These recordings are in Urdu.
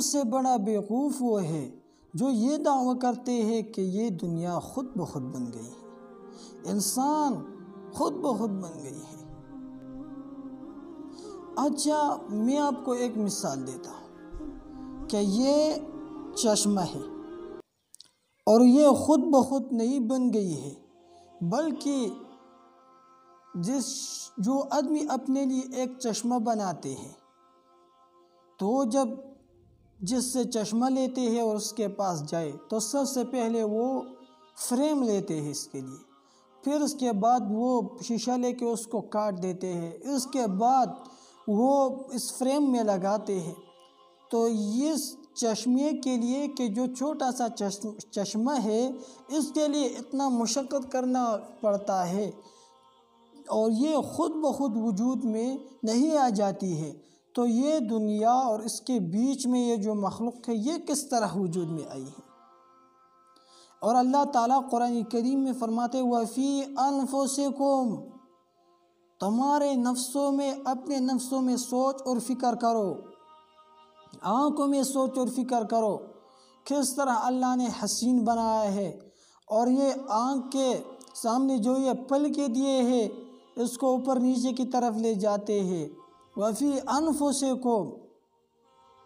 سے بڑا بیوقوف وہ ہے جو یہ دعویٰ کرتے ہیں کہ یہ دنیا خود بخود بن گئی ہے، انسان خود بخود بن گئی ہے۔ اچھا، میں آپ کو ایک مثال دیتا ہوں کہ یہ چشمہ ہے اور یہ خود بخود نہیں بن گئی ہے، بلکہ جو آدمی اپنے لیے ایک چشمہ بناتے ہیں تو جس سے چشمہ لیتے ہیں اور اس کے پاس جائے تو سب سے پہلے وہ فریم لیتے ہیں اس کے لیے، پھر اس کے بعد وہ شیشہ لے کے اس کو کاٹ دیتے ہیں، اس کے بعد وہ اس فریم میں لگاتے ہیں۔ تو اس چشمے کے لیے کہ جو چھوٹا سا چشمہ ہے اس کے لیے اتنا مشقت کرنا پڑتا ہے اور یہ خود بخود وجود میں نہیں آ جاتی ہے۔ تو یہ دنیا اور اس کے بیچ میں یہ جو مخلوق ہے یہ کس طرح وجود میں آئی ہے؟ اور اللہ تعالیٰ قرآن کریم میں فرماتے وَفِي أَنفُسِكُمْ، تمہارے نفسوں میں، اپنے نفسوں میں سوچ اور فکر کرو، آنکھوں میں سوچ اور فکر کرو کس طرح اللہ نے حسین بنایا ہے، اور یہ آنکھ کے سامنے جو یہ پلکیں دیے ہیں اس کو اوپر نیچے کی طرف لے جاتے ہیں۔ وَفِي أَنفُسِكُمْ،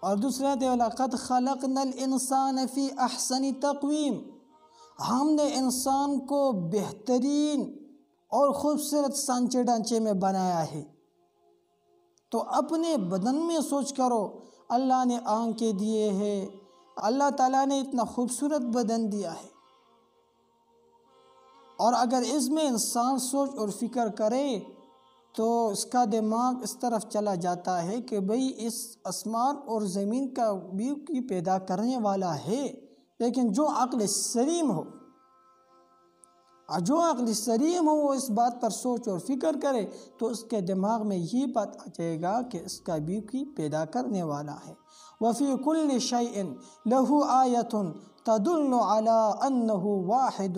اور دوسرے آیت وَلَقَدْ خَلَقْنَا الْإِنسَانَ فِي أَحْسَنِ تَقْوِيمٍ، ہم نے انسان کو بہترین اور خوبصورت سانچے ڈھانچے میں بنایا ہے۔ تو اپنے بدن میں سوچ کرو، اللہ نے آنکھیں دیے ہیں، اللہ تعالیٰ نے اتنا خوبصورت بدن دیا ہے، اور اگر اس میں انسان سوچ اور فکر کرے تو اس کا دماغ اس طرف چلا جاتا ہے کہ بھئی اس آسمان اور زمین کا بھی پیدا کرنے والا ہے۔ لیکن جو عقل سلیم ہو، وہ اس بات پر سوچ اور فکر کرے تو اس کے دماغ میں یہ بات آ جائے گا کہ اس کا بھی پیدا کرنے والا ہے۔ وَفِي كُلِّ شَيْءٍ لَهُ آیَةٌ تَدُلُّ عَلَىٰ أَنَّهُ وَاحِدٌ،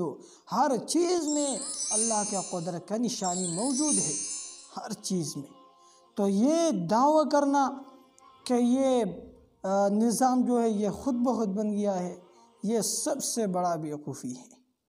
ہر چیز میں اللہ کے قدرت کا نشانی موجود ہے، ہر چیز میں۔ تو یہ دعویٰ کرنا کہ یہ نظام جو ہے یہ خود بخود بن گیا ہے، یہ سب سے بڑا بیوقوفی ہے۔